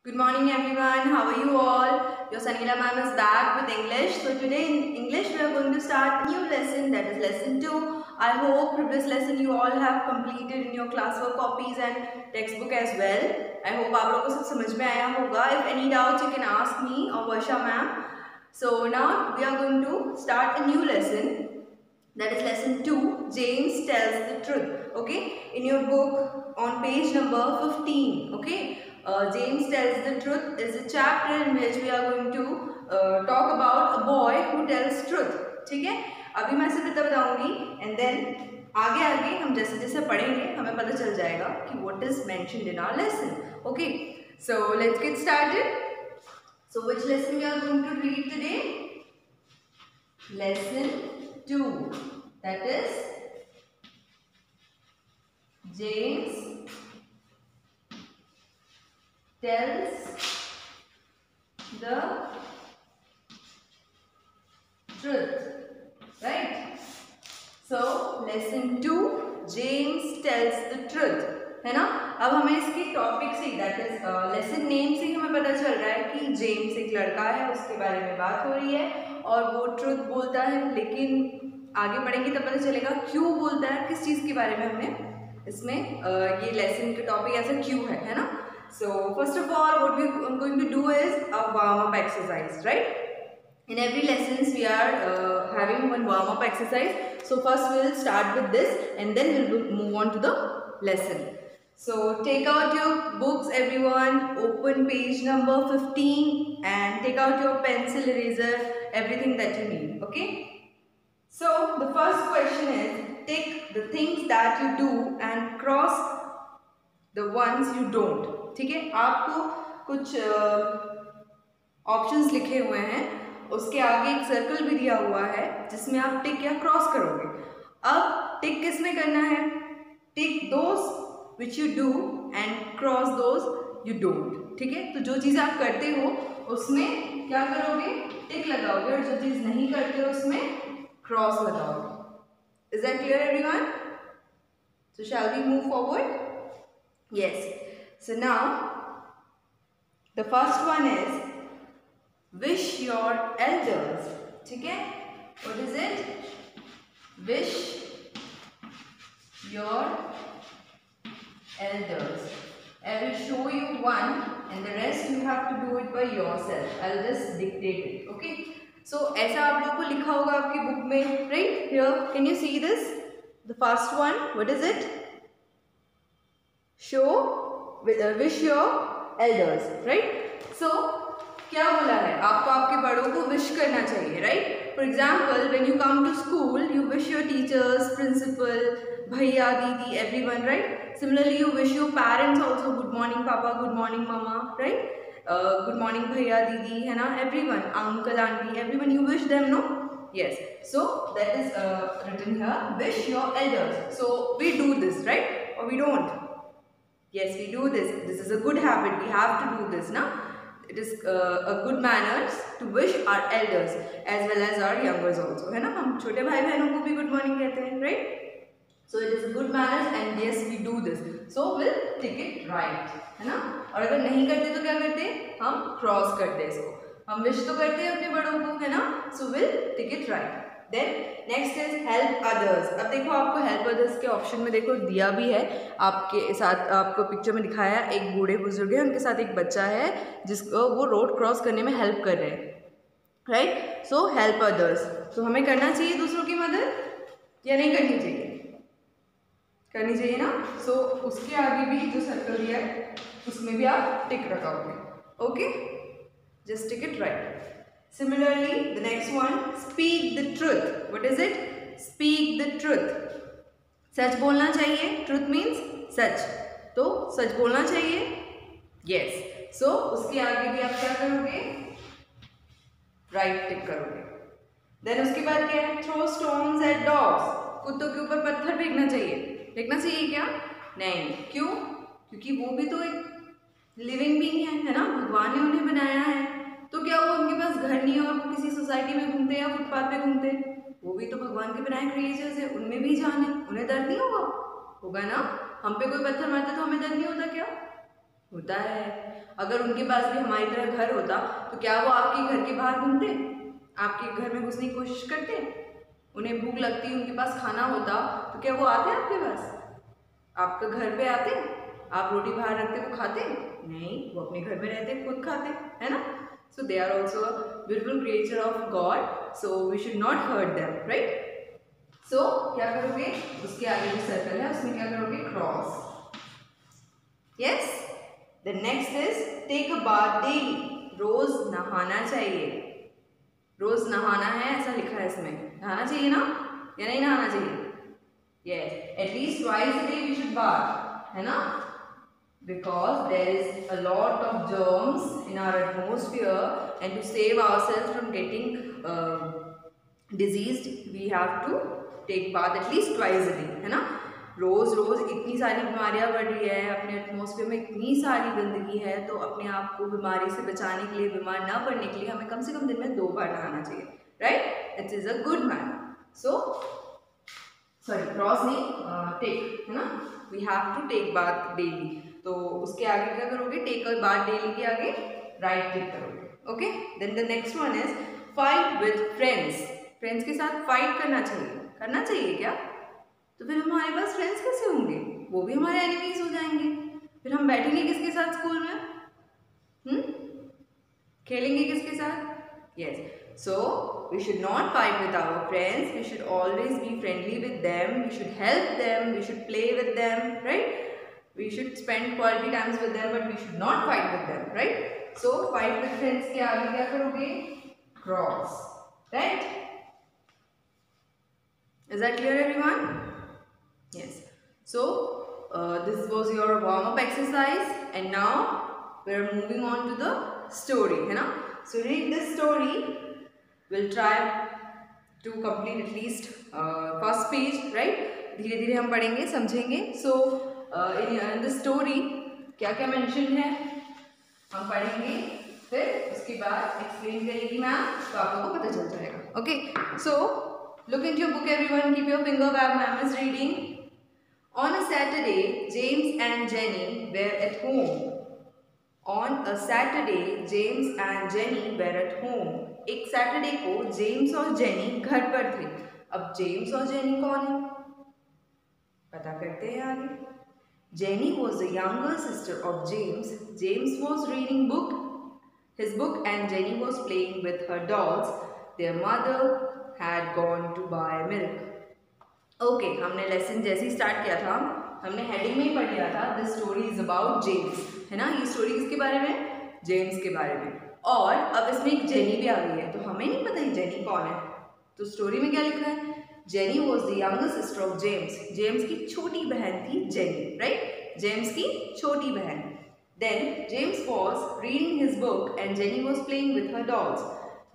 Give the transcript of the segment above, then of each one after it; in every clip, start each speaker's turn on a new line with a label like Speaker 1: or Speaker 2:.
Speaker 1: Good morning everyone, how are you all? Your Sanila ma'am is back with English. So today in English we are going to start a new lesson, that is lesson 2. I hope previous lesson you all have completed in your classwork copies and textbook as well. I hope आप लोगों को सब समझ में आया होगा. If any doubts you can ask me or Varsha ma'am. So now we are going to start a new lesson. That is lesson 2, James tells the truth. Okay, in your book on page number 15. Okay, James tells the truth is a chapter in which we are going to talk about a boy who tells truth. ठीक है, अभी मैं सिर्फ इतना बताऊंगी and then आगे आगे हम जैसे जैसे पढ़ेंगे हमें पता चल जाएगा कि what is mentioned in our lesson. Okay, so let's get started. So which lesson we are going to read today? Lesson 2, that is James tells the truth, right? So lesson 2, James tells the truth, है ना. अब हमें इसकी topic say that is lesson name से हमें पता चल रहा है कि जेम्स एक लड़का है, उसके बारे में बात हो रही है और वो ट्रुथ बोलता है. लेकिन आगे बढ़ेंगे तब पता चलेगा क्यों बोलता है, किस चीज़ के बारे में हमें इसमें ये लेसन का टॉपिक ऐसा क्यों है ना. So first of all, what we are going to do is a warm-up exercise, right? In every lessons we are having one warm-up exercise. So first we will start with this and then we will move on to the lesson. So take out your books everyone, open page number 15 and take out your pencil, eraser, everything that you need. Okay? So the first question is, take the things that you do and cross the ones you don't. ठीक है, आपको कुछ options लिखे हुए हैं, उसके आगे एक सर्कल भी दिया हुआ है जिसमें आप टिक या क्रॉस करोगे. अब टिक किस में करना है? Tick those which you do and cross those you don't. ठीक है, तो जो चीज़ आप करते हो उसमें क्या करोगे? टिक लगाओगे और जो चीज़ नहीं करते हो उसमें क्रॉस लगाओगे. Is that clear everyone? So shall we move forward? Yes. So now the first one is wish your elders. ठीक है? What is it? Wish your elders. I will show you one and the rest you have to do it by yourself. I'll just dictate it. Okay? So ऐसा आप लोगों को लिखा होगा आपकी book में, right? Here, can you see this? The first one. What is it? Show, wish your elders, right? So क्या बोला है? आपको आपके बड़ों को विश करना चाहिए, right? For example, when you come to school, you wish your teachers, principal, भैया, दीदी, everyone, right? Similarly, you wish your parents also, good morning papa, good morning mama, right? Good morning भैया, दीदी, है ना? Everyone, uncle, auntie, everyone, you wish them, no? Yes. So that is written here. Wish your elders. So we do this, right? Or we don't? Yes, we do this. This is a good habit. We have to do this, na? It is a good manners to wish our elders as well as our youngers also, है ना? हम छोटे भाई बहनों को भी good morning कहते हैं, right? So it is a good manners and yes, we do this. So we'll tick it right, है ना? और अगर नहीं करते तो क्या करते? हम cross करते हैं इसको. हम wish तो करते हैं अपने बड़ों को, है ना? So we'll tick it right. Then next is help others. अब देखो आपको help others के ऑप्शन में देखो दिया भी है, आपके साथ आपको पिक्चर में दिखाया एक बूढ़े बुजुर्ग है, उनके साथ एक बच्चा है जिसको वो रोड क्रॉस करने में हेल्प कर रहे हैं, राइट? So help others. तो हमें करना चाहिए दूसरों की मदद या नहीं करनी चाहिए? करनी चाहिए ना. सो उसके आगे भी जो सर्कल दिया है उसमें भी आप टिक लगाओगे. Okay, just tick it right. Similarly, the next one, speak the truth. What is it? Speak the truth. सच बोलना चाहिए. Truth means सच. तो सच बोलना चाहिए. Yes. So उसके आगे भी आप क्या करोगे? Right टिक करोगे. Then उसके बाद क्या है? Throw stones at dogs. कुत्तों के ऊपर पत्थर फेंकना चाहिए. फेंकना चाहिए क्या? नहीं. क्यों? क्योंकि वो भी तो एक लिविंग बीइंग है ना? भगवान ने उन्हें बनाया है. तो क्या वो उनके पास घर नहीं है और वो किसी सोसाइटी में घूमते हैं या फुटपाथ पे घूमते हैं? वो भी तो भगवान के बनाए क्रिएचर्स है, उनमें भी जान है, उन्हें दर्द नहीं होगा? होगा ना. हम पे कोई पत्थर मारता तो हमें दर्द नहीं होता क्या? होता है। अगर उनके पास भी हमारी तरह घर होता तो क्या वो आपके घर के बाहर घूमते, आपके घर में घुसने की कोशिश करते? उन्हें भूख लगती, उनके पास खाना होता तो क्या वो आते आपके पास? आपके घर पे आते? आप रोटी बाहर रखते वो खाते? नहीं, वो अपने घर में रहते, खुद खाते, है ना? So they are also a beautiful creature of God, so we should not hurt them, right? So क्या करोगे, उसके आगे जो सर्कल है उसमें क्या करोगे, cross. Yes. The next is take a bath daily, रोज नहाना चाहिए। रोज नहाना है ऐसा लिखा है इसमें, नहाना चाहिए ना या नहीं नहाना चाहिए? Yes, at least twice a day we should bath, है ना? Because there is a lot of germs in our atmosphere, and to save ourselves from getting diseased, we have to take bath at least twice a day, है ना? रोज रोज इतनी सारी बीमारियां बढ़ रही है, अपने एटमॉस्फेयर में इतनी सारी गंदगी है, तो अपने आप को बीमारी से बचाने के लिए, बीमार ना पड़ने के लिए हमें कम से कम दिन में 2 बार नहाना चाहिए, right? It is a good manner. So sorry, cross नहीं, टेक, है ना? We have to take bath daily. तो उसके आगे क्या करोगे, टेक अ बाथ डेली के आगे राइट क्लिक करोगे। Okay, then the next one is fight with friends. Friends के साथ फाइट करना चाहिए, करना चाहिए क्या? तो फिर हमारे पास फ्रेंड्स कैसे होंगे? वो भी हमारे एनिमीज हो जाएंगे। फिर हम बैठेंगे किसके साथ स्कूल में? खेलेंगे किसके साथ? Yes, so we should not fight with our friends, we should always be friendly with them, we should help them, we should play with them, right? We should spend quality times with them, but we should not fight with them, right? So fight with friends के आगे क्या करोगे, cross, right? Is that clear everyone? Yes. So this was your warm up exercise, and now we are moving on to the story, है ना? So read this story. We'll try to complete at least first page, right? धीरे धीरे हम पढ़ेंगे, समझेंगे। So in the story क्या क्या mention है हम पढ़ेंगे, फिर उसके बाद explain करेगी मैम, तो आप लोगों को पता चल जाएगा। Okay, so look into your book everyone, keep your finger where ma'am is reading. On a Saturday, James and Jenny were at home. On a Saturday, James and Jenny were at home. एक Saturday को James और jenny घर पर थे। अब James और jenny कौन है, पता करते हैं आगे। Jenny was the younger sister of James. James was reading his book, and Jenny was playing with her dolls. Their mother had gone to buy milk. Okay, हमने लेसन जैसे ही स्टार्ट किया था, हमने हेडिंग में ही पढ़ लिया था, this story is about James, है ना? ये स्टोरी किसके बारे में, जेम्स के बारे में। और अब इसमें एक जेनी भी आ गई है, तो हमें नहीं पता ही जेनी कौन है। तो स्टोरी में क्या लिखा है, jenny was the younger sister of James. James की छोटी बहन थी जेनी, राइट? जेम्स की छोटी बहन। Then James was reading his book and Jenny was playing with her dolls.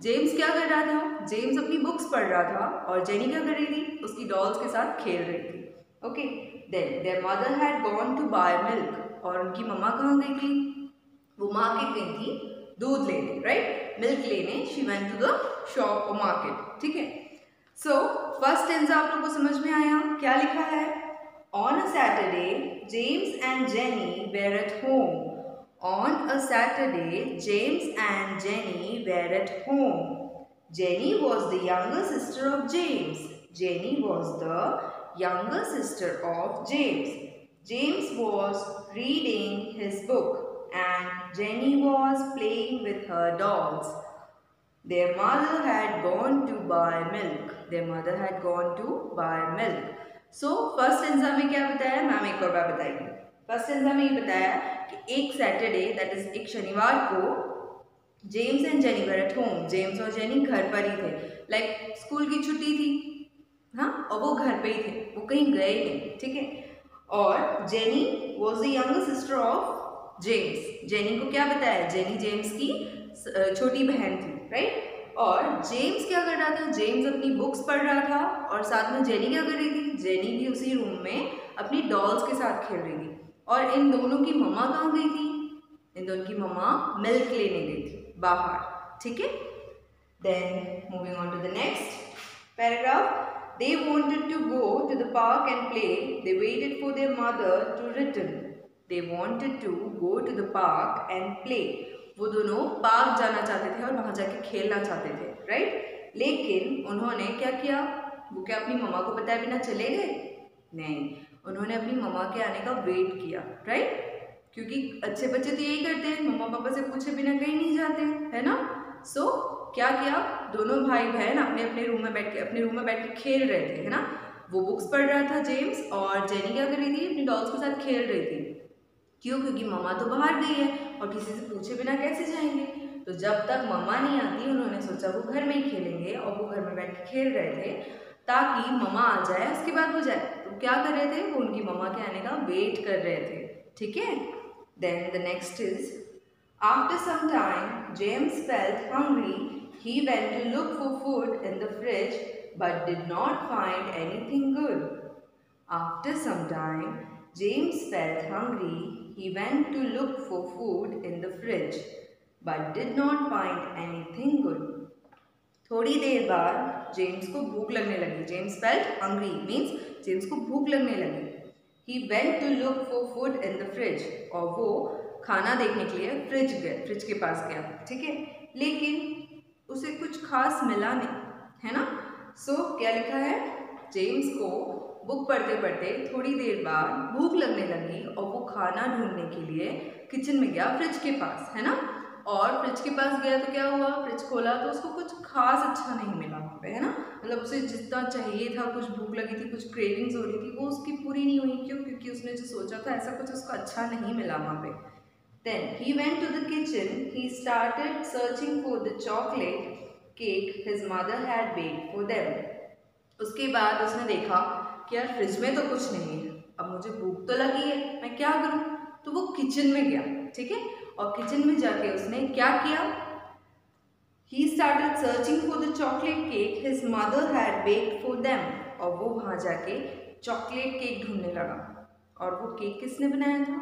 Speaker 1: James क्या कर रहा था, जेम्स अपनी बुक्स पढ़ रहा था, और जेनी क्या कर रही थी, उसकी डॉल्स के साथ खेल रही थी। Okay, then their mother had gone to buy milk. और उनकी मम्मा कहाँ गई थी, वो मार्केट गई थी दूध लेने, राइट? मिल्क लेने, she went to the shop और मार्केट, ठीक है? सो फर्स्ट टेंस आप लोगों को समझ में आया, क्या लिखा है? On a Saturday James and Jenny were at home. On a Saturday, James and Jenny were at home. Jenny was the younger sister of James. Jenny was the younger sister of James. James was reading his book, and Jenny was playing with her dolls. Their mother had gone to buy milk. Their mother had gone to buy milk. So first stanza में क्या बताया ma'am, एक और बार बताइए। First stanza में ये बताया कि एक सैटरडे, दैट इज एक शनिवार को, James and jenny were at home. James और जेनी घर पर ही थे, लाइक स्कूल की छुट्टी थी, हाँ, और वो घर पे ही थे, वो कहीं गए नहीं, ठीक है? और jenny was the younger sister of James. Jenny को क्या बताया, जेनी जेम्स की छोटी बहन थी, राइट? और जेम्स क्या कर रहा था, जेम्स अपनी बुक्स पढ़ रहा था, और साथ में जेनी क्या कर रही थी, जेनी भी उसी रूम में अपनी डॉल्स के साथ खेल रही थी। और इन दोनों की मम्मा कहाँ गई थी, इन दोनों की मम्मा मिल्क लेने गई थी बाहर, ठीक है? Then moving on to the next paragraph. They wanted to go to the park and play. They waited for their mother to return. They wanted to go to the park and play. वो दोनों park जाना चाहते थे और वहाँ जाके खेलना चाहते थे, राइट। लेकिन उन्होंने क्या किया, वो क्या अपनी मम्मा को बताए बिना चले गए? नहीं, उन्होंने अपनी मम्मा के आने का वेट किया, राइट। क्योंकि अच्छे बच्चे तो यही करते हैं, मम्मा पापा से पूछे बिना कहीं नहीं जाते, है ना। सो क्या किया, दोनों भाई बहन अपने अपने रूम में बैठ के खेल रहे थे, है ना। वो बुक्स पढ़ रहा था जेम्स, और जेनी क्या कर रही थी, अपनी डॉल्स के साथ खेल रही थी। क्यों? क्योंकि मम्मा तो बाहर गई है और किसी से पूछे बिना कैसे जाएंगे। तो जब तक मम्मा नहीं आती उन्होंने सोचा वो घर में ही खेलेंगे, और वो घर में बैठ के खेल रहे थे ताकि मम्मा आ जाए उसके बाद हो जाए। तो क्या कर रहे थे, वो उनकी मम्मा के आने का वेट कर रहे थे, ठीक है। Then the next is, after some time James felt hungry, he went to look for food in the fridge but did not find anything good. After some time James felt hungry. He went to look for food in the fridge but did not find anything good. थोड़ी देर बाद James को भूख लगने लगी। James felt hungry means James को भूख लगने लगी। He went to look for food in the fridge, और वो खाना देखने के लिए फ्रिज के पास गया, ठीक है। लेकिन उसे कुछ खास मिला नहीं, है ना। सो क्या लिखा है, जेम्स को बुक पढ़ते पढ़ते थोड़ी देर बाद भूख लगने लगी और वो खाना ढूंढने के लिए किचन में गया, फ्रिज के पास, है ना। और फ्रिज के पास गया तो क्या हुआ, फ्रिज खोला तो उसको कुछ खास अच्छा नहीं मिला वहाँ पे, है ना। मतलब उसे जितना चाहिए था, कुछ भूख लगी थी, कुछ क्रेविंग्स हो रही थी, वो उसकी पूरी नहीं हुई। क्यों? क्योंकि उसने जो सोचा था ऐसा कुछ उसको अच्छा नहीं मिला वहाँ पे। Then he went to the kitchen. He started searching for the chocolate cake his mother had baked for them. उसके बाद उसने देखा कि यार फ्रिज में तो कुछ नहीं है, अब मुझे भूख तो लगी है, मैं क्या करूं। तो वो किचन में गया, ठीक है। और किचन में जाके उसने क्या किया, He started searching for the chocolate cake his mother had baked for them. और वो वहाँ जाके चॉकलेट केक ढूंढने लगा। और वो केक किसने बनाया था,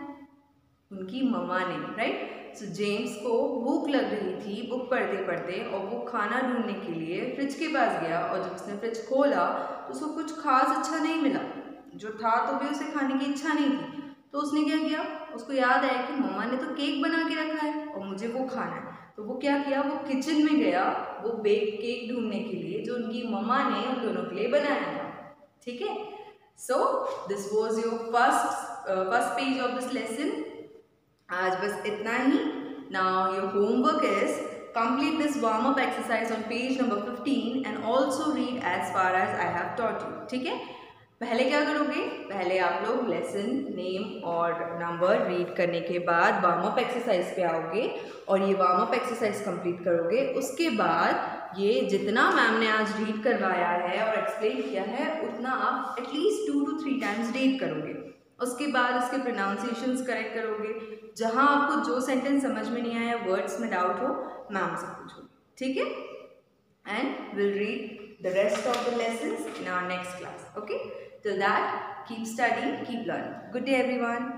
Speaker 1: उनकी मम्मा ने, राइट। सो जेम्स को भूख लग रही थी बुक पढ़ते पढ़ते, और वो खाना ढूंढने के लिए फ्रिज के पास गया। और जब उसने फ्रिज खोला तो उसको कुछ खास अच्छा नहीं मिला, जो था तो भी उसे खाने की इच्छा नहीं थी। तो उसने क्या किया, उसको याद आया कि मम्मा ने तो केक बना के रखा है और मुझे वो खाना है। तो वो क्या किया, वो किचन में गया वो बेक केक ढूंढने के लिए जो उनकी मम्मा ने उन दोनों के लिए बनाया था, ठीक है। So this was your first page of this lesson. आज बस इतना ही। Now your homework is complete this warm up exercise on page number 15 and also read as far as I have taught you, ठीक है। पहले क्या करोगे, पहले आप लोग लेसन नेम और नंबर रीड करने के बाद वार्म अप एक्सरसाइज पे आओगे और ये वार्म अप एक्सरसाइज कंप्लीट करोगे। उसके बाद ये जितना मैम ने आज रीड करवाया है और एक्सप्लेन किया है उतना आप एटलीस्ट 2 to 3 टाइम्स रीड करोगे। उसके बाद इसके प्रोनाउंसिएशंस करेक्ट करोगे। जहाँ आपको जो सेंटेंस समझ में नहीं आया, वर्ड्स में डाउट हो, मैम से पूछोगे, ठीक है। And will read the rest of the lessons in our next class. Okay, till that, keep studying, keep learning. Good day everyone.